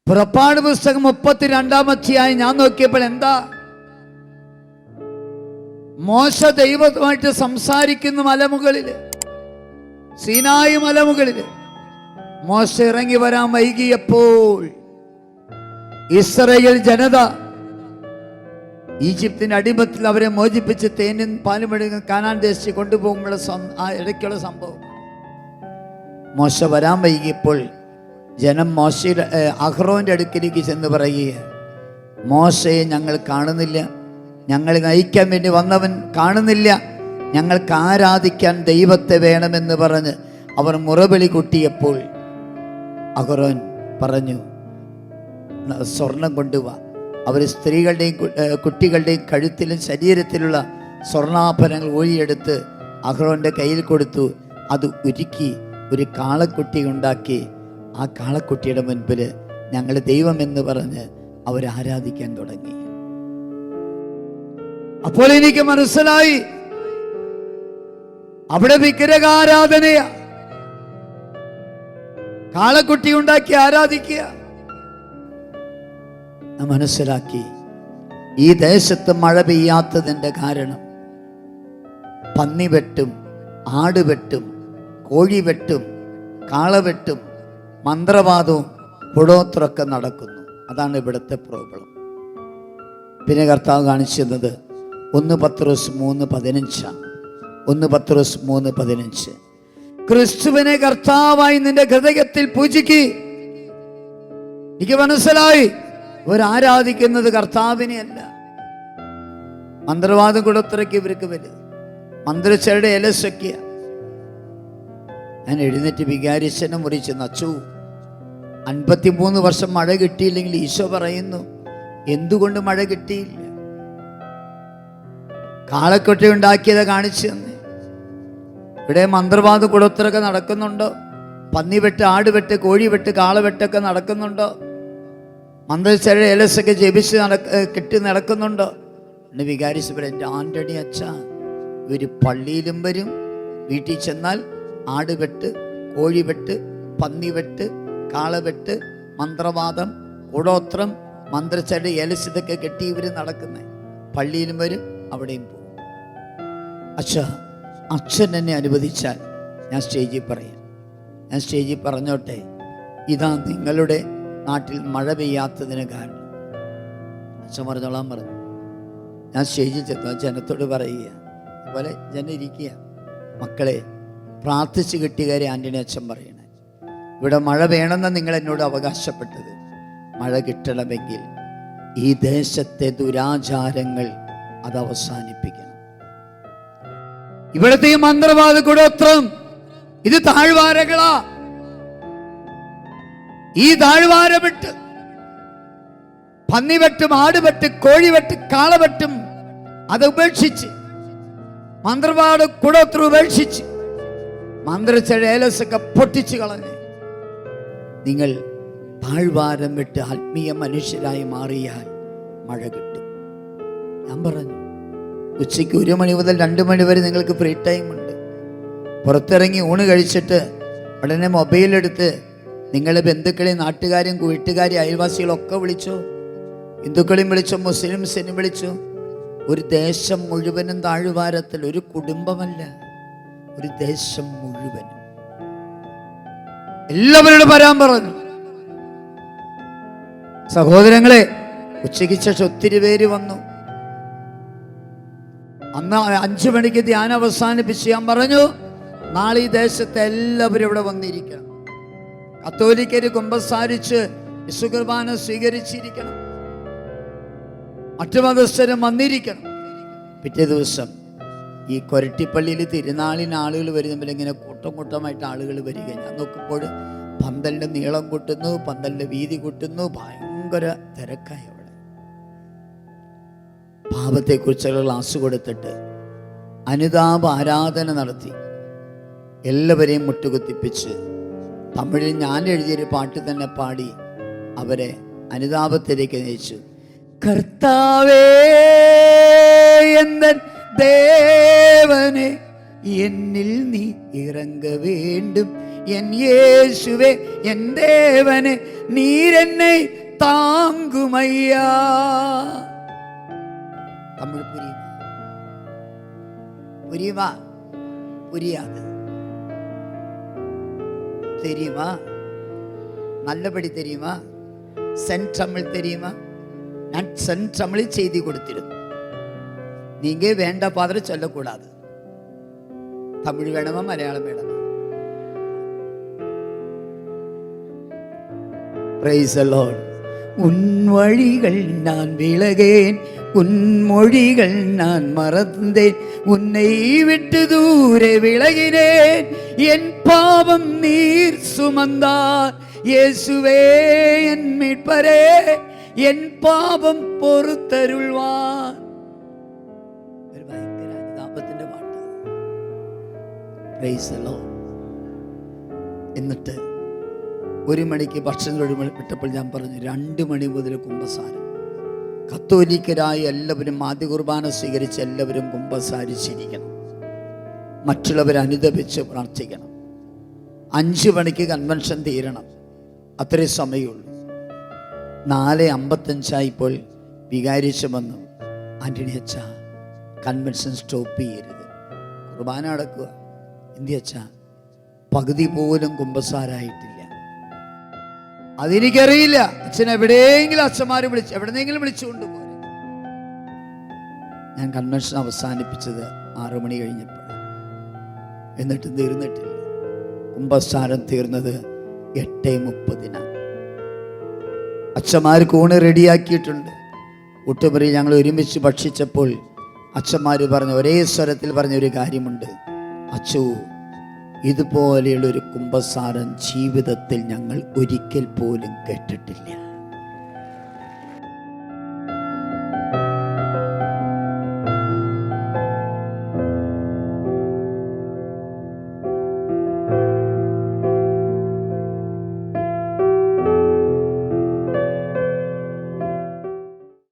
പുറപ്പാട് പുസ്തകം 32-ാം അധ്യായം ഞാൻ നോക്കിയപ്പോൾ എന്താ? മോശ ദൈവവുമായിട്ട് സംസാരിക്കുന്ന മലമുകളില്, സീനായി മലമുകളില്. മോശ ഇറങ്ങി വരാൻ വൈകിയപ്പോൾ ഇസ്രായേൽ ജനത ഈജിപ്തിന്റെ അടിമത്തിൽ അവരെ മോചിപ്പിച്ച് തേനും പാലും ഒഴുകുന്ന കാനാൻ ദേശത്ത് കൊണ്ടുപോകുമ്പോഴുള്ള ഇടയ്ക്കുള്ള സംഭവം. മോശ വരാൻ വൈകിയപ്പോൾ ജനം മോശയുടെ അഹ്റോന്റെ അടുക്കിലേക്ക് ചെന്ന് പറയുക, മോശയെ ഞങ്ങൾ കാണുന്നില്ല, ഞങ്ങളെ നയിക്കാൻ വേണ്ടി വന്നവൻ കാണുന്നില്ല, ഞങ്ങൾക്ക് ആരാധിക്കാൻ ദൈവത്തെ വേണമെന്ന് പറഞ്ഞ് അവർ മുറവിളി കൂട്ടിയപ്പോൾ അഹ്റോൻ പറഞ്ഞു, സ്വർണം കൊണ്ടുവാ. അവർ സ്ത്രീകളുടെയും കുട്ടികളുടെയും കഴുത്തിലും ശരീരത്തിലുള്ള സ്വർണ്ണാഭരണങ്ങൾ ഊഴിയെടുത്ത് അഹ്റോന്റെ കയ്യിൽ കൊടുത്തു. അത് ഉരുക്കി ഒരു കാളക്കുട്ടി ഉണ്ടാക്കി ആ കാളക്കുട്ടിയുടെ മുൻപിൽ ഞങ്ങൾ ദൈവമെന്ന് പറഞ്ഞ് അവർ ആരാധിക്കാൻ തുടങ്ങി. അപ്പോൾ എനിക്ക് മനസ്സിലായി, അവിടെ വിഗ്രഹാരാധനയാ. കാളക്കുട്ടി ഉണ്ടാക്കി ആരാധിക്കുക. മനസ്സിലാക്കി, ഈ ദേശത്ത് മഴ പെയ്യാത്തതിൻ്റെ കാരണം പന്നിവെട്ടും ആടുവെട്ടും കോഴിവെട്ടും കാളവെട്ടും മന്ത്രവാദവും കുടോത്രമൊക്കെ നടക്കുന്നു. അതാണ് ഇവിടുത്തെ പ്രോബ്ലം. പിന്നെ കർത്താവ് കാണിച്ചു തന്നത് 1 പത്രോസ് 3:15. 1 പത്രോസ് 3:15. ക്രിസ്തുവിനെ കർത്താവായി നിന്റെ ഹൃദയത്തിൽ പൂജിക്ക്. എനിക്ക് മനസ്സിലായി, ഇവരാരാധിക്കുന്നത് കർത്താവിനെ അല്ല. മന്ത്രവാദം കുടോത്രയ്ക്ക് ഇവർക്ക് വലുത്, മന്ത്രിച്ചരുടെ ഇലസൊക്കെയ. ഞാൻ എഴുന്നേറ്റ് വികാരിച്ചനെ മുറിച്ച് നച്ചു. 53 വർഷം മഴ കിട്ടിയില്ലെങ്കിൽ ഈശോ പറയുന്നു, എന്തുകൊണ്ട് മഴ കിട്ടിയില്ല? കാളക്കൊട്ട ഉണ്ടാക്കിയത് കാണിച്ചു തന്നെ. ഇവിടെ മന്ത്രവാദ കുടോത്രമൊക്കെ നടക്കുന്നുണ്ടോ? പന്നിവെട്ട് ആടുവെട്ട് കോഴിവെട്ട് കാളവെട്ടൊക്കെ നടക്കുന്നുണ്ടോ? മന്ത്രിച്ചരുടെ ഇലസൊക്കെ ജപിച്ച് കെട്ടി നടക്കുന്നുണ്ടോ? എന്നെ വികാരിച്ചപ്പോൾ എൻ്റെ ആൻ്റണി അച്ഛ, ഇവർ പള്ളിയിലും വരും, വീട്ടിൽ ചെന്നാൽ ആടുവെട്ട് കോഴിവെട്ട് പന്നിവെട്ട് കാളവെട്ട് മന്ത്രവാദം കൂടോത്രം മന്ത്രിച്ചരുടെ ഇലസിതൊക്കെ കെട്ടി ഇവർ നടക്കുന്നത്. പള്ളിയിലും വരും, അവിടെയും പോകും. അച്ഛൻ എന്നെ അനുവദിച്ചാൽ ഞാൻ സ്റ്റേജിൽ പറയാം. ഞാൻ സ്റ്റേജിൽ പറഞ്ഞോട്ടെ, ഇതാ നിങ്ങളുടെ നാട്ടിൽ മഴ പെയ്യാത്തതിന് കാരണം. അച്ഛൻ പറഞ്ഞോളാൻ പറഞ്ഞു. ഞാൻ സ്റ്റേജിൽ ചെന്നു ജനത്തോട് പറയുക, അതുപോലെ ജനം ഇരിക്കുക, മക്കളെ പ്രാർത്ഥിച്ച് കിട്ടിയ കാര്യം ആൻ്റണി അച്ഛൻ പറയണേ. ഇവിടെ മഴ വേണമെന്ന് നിങ്ങൾ എന്നോട് അവകാശപ്പെട്ടത്. മഴ കിട്ടണമെങ്കിൽ ഈ ദേശത്തെ ദുരാചാരങ്ങൾ അത് അവസാനിപ്പിക്കണം. ഇവിടുത്തെ ഈ മന്ത്രവാദ കുടോത്രം ഇത് താഴ്വാരകളാ. ഈ താഴ്വാരമെട്ട് പന്നിവെട്ടും ആടുവെട്ട് കോഴിവെട്ട് കാളവെട്ടും അത് ഉപേക്ഷിച്ച് മന്ത്രവാദ കുടോത്രം ഉപേക്ഷിച്ച് മന്ത്രിച്ചയുടെ ഏലസൊക്കെ പൊട്ടിച്ചു കളഞ്ഞ് നിങ്ങൾ താഴ്വാരം വിട്ട് ആത്മീയ മനുഷ്യരായി മാറിയാൽ മഴ കിട്ടും. ഞാൻ പറഞ്ഞു, ഉച്ചയ്ക്ക് 1 മണി മുതൽ 2 മണി വരെ നിങ്ങൾക്ക് ഫ്രീ ടൈം ഉണ്ട്. പുറത്തിറങ്ങി ഊണ് കഴിച്ചിട്ട് ഉടനെ മൊബൈലെടുത്ത് നിങ്ങളെ ബന്ധുക്കളെയും നാട്ടുകാരെയും വീട്ടുകാരെയും അയൽവാസികളൊക്കെ വിളിച്ചോ, ഹിന്ദുക്കളെയും വിളിച്ചോ, മുസ്ലിംസിനെയും വിളിച്ചോ. ഒരു ദേശം മുഴുവനും താഴ്വാരത്തിൽ, ഒരു കുടുംബമല്ല, ഒരു ദേശം മുഴുവനും എല്ലാവരോടും വരാൻ പറഞ്ഞു. സഹോദരങ്ങളെ, ഉച്ചയ്ക്ക് ശേഷം ഒത്തിരി പേര് വന്നു. അന്ന് 5 മണിക്ക് ധ്യാനം അവസാനിപ്പിച്ച് ഞാൻ പറഞ്ഞു, നാളെ ഈ ദേശത്തെ എല്ലാവരും ഇവിടെ വന്നിരിക്കണം. കത്തോലിക്കര് കുമ്പസാരിച്ച് വിശുകുർബാന സ്വീകരിച്ചിരിക്കണം. മറ്റു മതസ്ഥരും വന്നിരിക്കണം. പിറ്റേ ദിവസം ഈ കൊരട്ടിപ്പള്ളിയിൽ തിരുനാളിന് ആളുകൾ വരുമ്പോൾ ഇങ്ങനെ കൂട്ടം കൂട്ടമായിട്ട് ആളുകൾ വരിക. ഞാൻ നോക്കുമ്പോൾ പന്തലിൻ്റെ നീളം കൂട്ടുന്നു, പന്തലിൻ്റെ വീതി കൂട്ടുന്നു, ഭയങ്കര തിരക്കായി. അവിടെ പാപത്തെക്കുറിച്ചുള്ള ക്ലാസ് കൊടുത്തിട്ട് അനുതാപ ആരാധന നടത്തി എല്ലാവരെയും മുട്ടുകുത്തിപ്പിച്ച് തമിഴിൽ ഞാൻ എഴുതിയൊരു പാട്ട് തന്നെ പാടി അവരെ അനുതാപത്തിലേക്ക് നയിച്ചു. കർത്താവേ എന്തൻ ദേവനെ എന്നിൽ നീ ഇറങ്ങ വേണ്ടും, என் இயேசுவே என் தேவனே நீர் என்னை தாங்குமையா. தமிழ் புரியுமா? புரியுமா? புரியாது. தெரியுமா? நல்லபடி தெரியுமா? செந்தமிழ் தெரியுமா? நான் செந்தமிழில் செய்தி கொடுத்திருந்தேன். நீங்க வேண்ட பாதிர சொல்லக்கூடாது. தமிழ் வேணுமா மലയാളം വേണമോ? Praise the Lord. உன் வழிகள் நான் விலகேன், உன் மொழிகள் நான் மறந்தேன், உன்னை விட்டு தூரே விலகினேன், என் பாவம் நீர் சுமந்தார், இயேசுவே என் மீட்பரே என் பாவம் பொறுத்தருள்வார். ഭയങ്കര അനുതാപത്തിന്റെ പാട്ട്. Praise the Lord. എന്നിട്ട് 1 മണിക്ക് ഭക്ഷണം വിട്ടപ്പോൾ ഞാൻ പറഞ്ഞു 2 മണി മുതൽ കുമ്പസാരം. കത്തോലിക്കരായി എല്ലാവരും ആദ്യ കുർബാന സ്വീകരിച്ച് എല്ലാവരും കുമ്പസാരിച്ചിരിക്കണം. മറ്റുള്ളവരെ അനുദപിച്ച് പ്രാർത്ഥിക്കണം. 5 മണിക്ക് കൺവെൻഷൻ തീരണം. അത്രേ സമയമുള്ളൂ. 4:55 വികാരിച്ച് വന്നു. ആന്റണി അച്ഛ, കൺവെൻഷൻ സ്റ്റോപ്പ് ചെയ്യരുത്, കുർബാന നടക്കുക. എന്തി അച്ഛ? പകുതി പോലും കുമ്പസാരായിട്ടില്ല. അതെനിക്കറിയില്ല. അച്ഛൻ എവിടെയെങ്കിലും അച്ഛന്മാർ എവിടെന്നെങ്കിലും വിളിച്ചുകൊണ്ട് പോരെ. ഞാൻ കൺവെൻഷൻ അവസാനിപ്പിച്ചത് 6 മണി കഴിഞ്ഞപ്പോൾ. എന്നിട്ട് തീർന്നിട്ടില്ല. കുമ്പസാരം തീർന്നത് 8:30. അച്ഛന്മാർ കൂണ് റെഡിയാക്കിയിട്ടുണ്ട്. ഊട്ടുമുറി ഞങ്ങൾ ഒരുമിച്ച് ഭക്ഷിച്ചപ്പോൾ അച്ഛന്മാർ പറഞ്ഞ ഒരേ സ്വരത്തിൽ പറഞ്ഞൊരു കാര്യമുണ്ട്. അച്ചു, ഇതുപോലെയുള്ളൊരു കുമ്പസാരം ജീവിതത്തിൽ ഞങ്ങൾ ഒരിക്കൽ പോലും കേട്ടിട്ടില്ല.